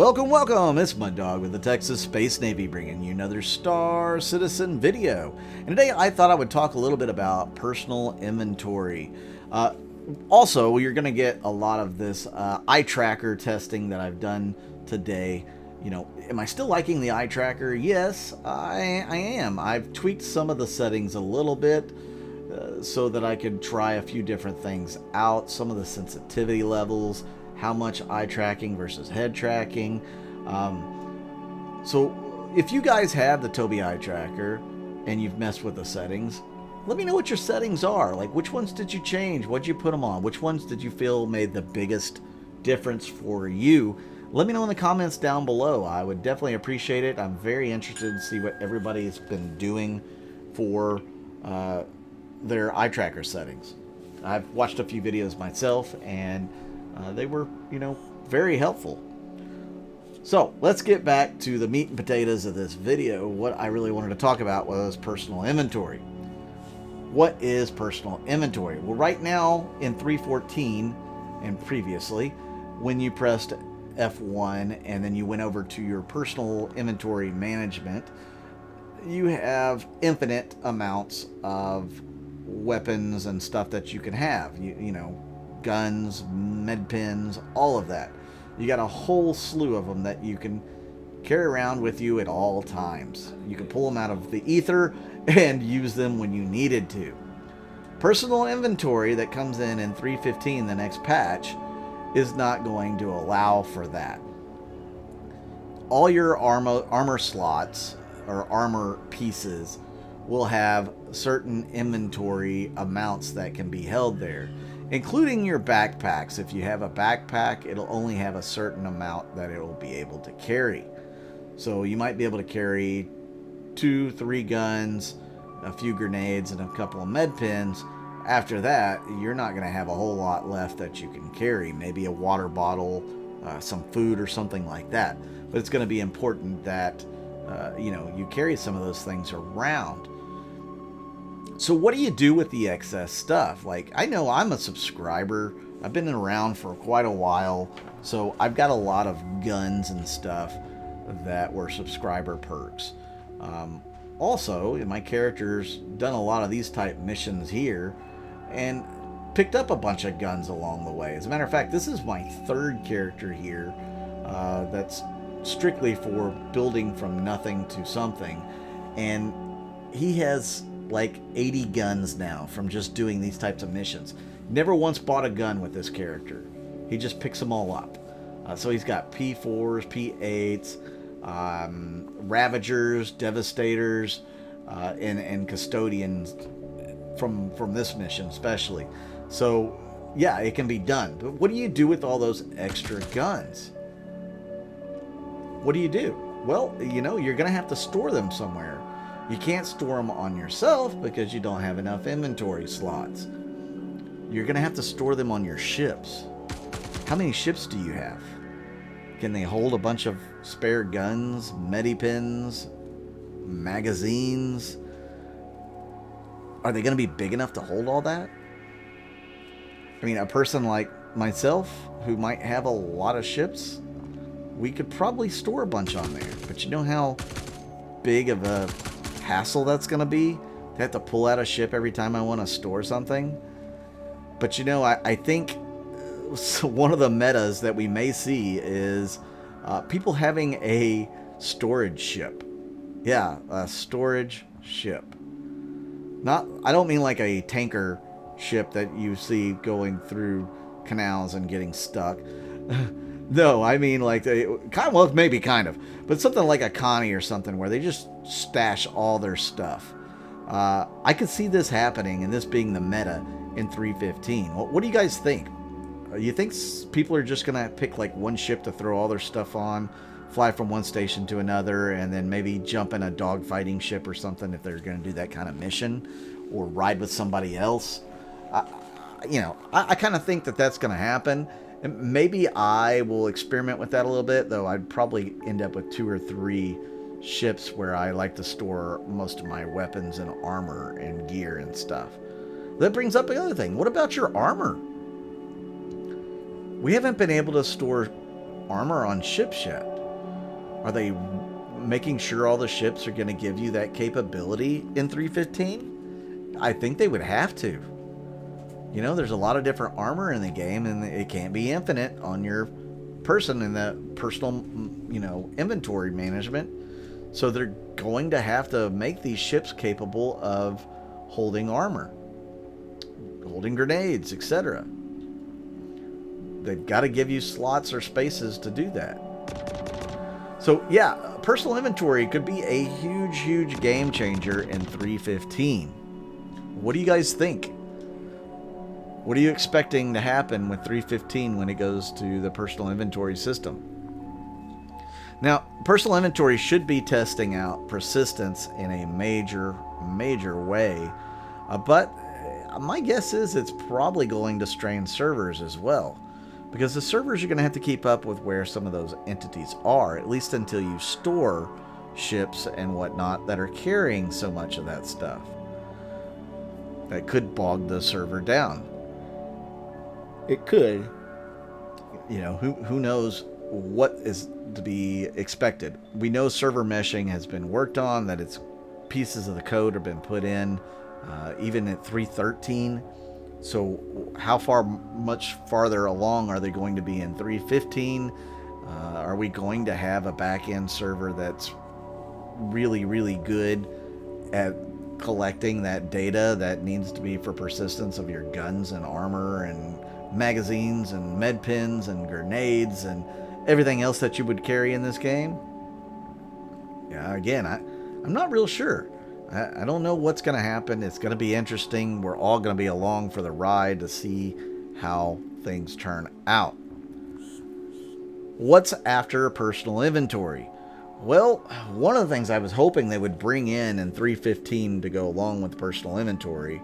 Welcome, welcome! It's Mud Dog with the Texas Space Navy bringing you another Star Citizen video. And today I thought I would talk a little bit about personal inventory. Also, you're going to get a lot of this eye tracker testing that I've done today. You know, am I still liking the eye tracker? Yes, I am. I've tweaked some of the settings a little bit so that I could try a few different things out. Some of the sensitivity levels, how much eye tracking versus head tracking. So if you guys have the Tobii eye tracker and you've messed with the settings, let me know what your settings are. Like, which ones did you change? What'd you put them on? Which ones did you feel made the biggest difference for you? Let me know in the comments down below. I would definitely appreciate it. I'm very interested to see what everybody's been doing for their eye tracker settings. I've watched a few videos myself, and they were, very helpful. So let's get back to the meat and potatoes of this video. What I really wanted to talk about was personal inventory. What is personal inventory? Well, right now in 3.14 and previously, when you pressed F1 and then you went over to your personal inventory management, you have infinite amounts of weapons and stuff that you can have. You know, guns, med pens, all of that. You got a whole slew of them that you can carry around with you at all times. You can pull them out of the ether and use them when you needed to. Personal inventory that comes in 3.15, the next patch, is not going to allow for that. All your armor slots or armor pieces will have certain inventory amounts that can be held there, including your backpacks. If you have a backpack, it'll only have a certain amount that it will be able to carry. So you might be able to carry 2-3 guns, a few grenades, and a couple of med pens. After that, you're not going to have a whole lot left that you can carry. Maybe a water bottle, some food, or something like that. But it's going to be important that you carry some of those things around. So what do you do with the excess stuff? Like, I know I'm a subscriber. I've been around for quite a while, so I've got a lot of guns and stuff that were subscriber perks. Also, my character's done a lot of these type missions here and picked up a bunch of guns along the way. As a matter of fact, this is my third character here that's strictly for building from nothing to something, and he has like 80 guns now from just doing these types of missions. Never once bought a gun with this character. He just picks them all up. So he's got P4s, P8s, Ravagers, Devastators, and Custodians from this mission especially. So yeah, it can be done. But what do you do with all those extra guns? What do you do? Well, you're going to have to store them somewhere. You can't store them on yourself because you don't have enough inventory slots. You're going to have to store them on your ships. How many ships do you have? Can they hold a bunch of spare guns, medipens, magazines? Are they going to be big enough to hold all that? I mean, a person like myself who might have a lot of ships, we could probably store a bunch on there. But you know how big of a hassle that's going to be to have to pull out a ship every time I want to store something? But I think one of the metas that we may see is people having a storage ship. Yeah, a storage ship. I don't mean like a tanker ship that you see going through canals and getting stuck. No, I mean like maybe kind of, but something like a Connie or something where they just stash all their stuff. I could see this happening and this being the meta in 3.15. What do you guys think? You think people are just gonna pick like one ship to throw all their stuff on, fly from one station to another, and then maybe jump in a dogfighting ship or something if they're gonna do that kind of mission, or ride with somebody else? I kind of think that that's gonna happen. And maybe I will experiment with that a little bit, though I'd probably end up with 2 or 3 ships where I like to store most of my weapons and armor and gear and stuff. That brings up another thing. What about your armor? We haven't been able to store armor on ships yet. Are they making sure all the ships are going to give you that capability in 3.15? I think they would have to. You know, there's a lot of different armor in the game, and it can't be infinite on your person in the personal, you know, inventory management. So they're going to have to make these ships capable of holding armor, holding grenades, etc. They've got to give you slots or spaces to do that. So yeah, personal inventory could be a huge, huge game changer in 3.15. What do you guys think? What are you expecting to happen with 3.15 when it goes to the personal inventory system? Now, personal inventory should be testing out persistence in a major, major way. But my guess is it's probably going to strain servers as well. Because the servers are going to have to keep up with where some of those entities are, at least until you store ships and whatnot that are carrying so much of that stuff. That could bog the server down. It could. You know, who knows what is to be expected. We know server meshing has been worked on, that it's pieces of the code have been put in, even at 3.13. So how much farther along are they going to be in 3.15? Are we going to have a back-end server that's really, really good at collecting that data that needs to be for persistence of your guns and armor and magazines and med pins and grenades and everything else that you would carry in this game? Yeah, again, I'm not real sure. I don't know what's going to happen. It's going to be interesting. We're all going to be along for the ride to see how things turn out. What's after personal inventory? Well, one of the things I was hoping they would bring in 3.15 to go along with personal inventory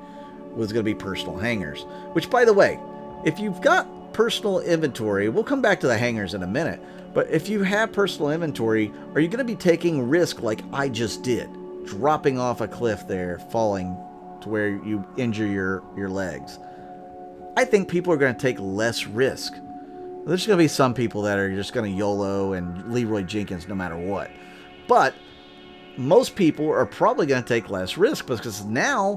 was going to be personal hangars. Which, by the way, if you've got personal inventory, we'll come back to the hangars in a minute, but if you have personal inventory, are you going to be taking risk like I just did? Dropping off a cliff there, falling to where you injure your legs. I think people are going to take less risk. There's going to be some people that are just going to YOLO and Leroy Jenkins no matter what. But most people are probably going to take less risk because now,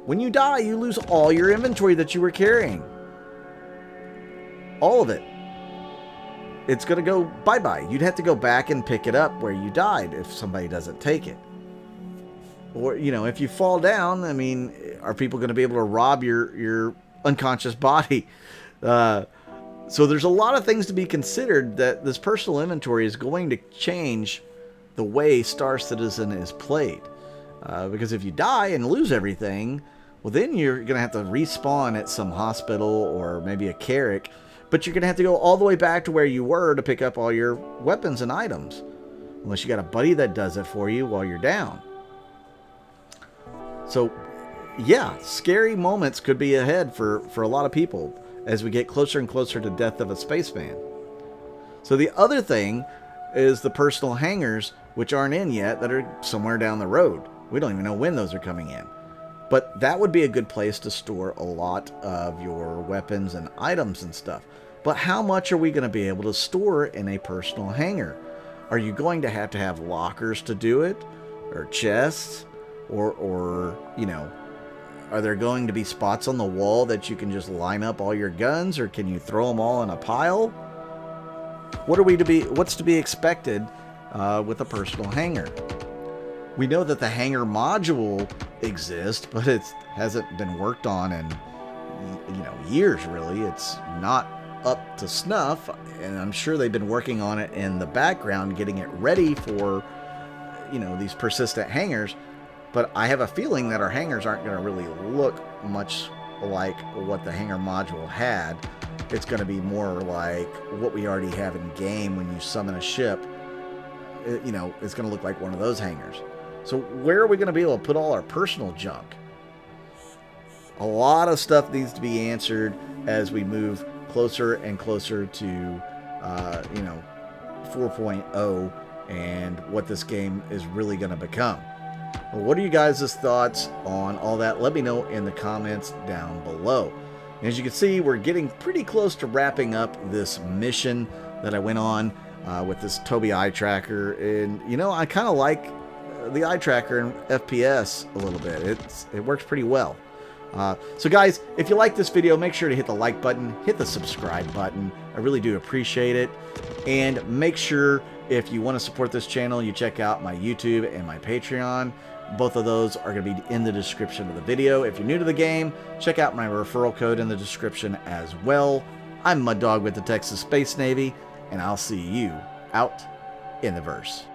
when you die, you lose all your inventory that you were carrying. All of it. It's going to go bye-bye. You'd have to go back and pick it up where you died if somebody doesn't take it. Or, you know, if you fall down, I mean, are people going to be able to rob your unconscious body? So there's a lot of things to be considered that this personal inventory is going to change the way Star Citizen is played. Because if you die and lose everything, well, then you're going to have to respawn at some hospital or maybe a Carrick. But you're going to have to go all the way back to where you were to pick up all your weapons and items. Unless you got a buddy that does it for you while you're down. So, yeah, scary moments could be ahead for a lot of people as we get closer and closer to death of a spaceman. So the other thing is the personal hangars, which aren't in yet, that are somewhere down the road. We don't even know when those are coming in. But that would be a good place to store a lot of your weapons and items and stuff. But how much are we going to be able to store in a personal hangar? Are you going to have lockers to do it? Or chests? Or, you know, are there going to be spots on the wall that you can just line up all your guns, or can you throw them all in a pile? What's to be expected with a personal hangar? We know that the hangar module exists, but it hasn't been worked on in, you know, years really. It's not up to snuff, and I'm sure they've been working on it in the background, getting it ready for, you know, these persistent hangars. But I have a feeling that our hangars aren't going to really look much like what the hangar module had. It's going to be more like what we already have in game when you summon a ship. You know, it's going to look like one of those hangars. So where are we going to be able to put all our personal junk? A lot of stuff needs to be answered as we move closer and closer to, you know, 4.0 and what this game is really going to become. What are you guys' thoughts on all that? Let me know in the comments down below. As you can see, we're getting pretty close to wrapping up this mission that I went on. with this Tobii eye tracker. And, you know, I kind of like the eye tracker in FPS a little bit. It works pretty well. So guys, if you like this video, make sure to hit the like button, hit the subscribe button. I really do appreciate it. And make sure, if you want to support this channel, you check out my YouTube and my Patreon. Both of those are going to be in the description of the video. If you're new to the game, check out my referral code in the description as well. I'm Mud Dog with the Texas Space Navy, and I'll see you out in the verse.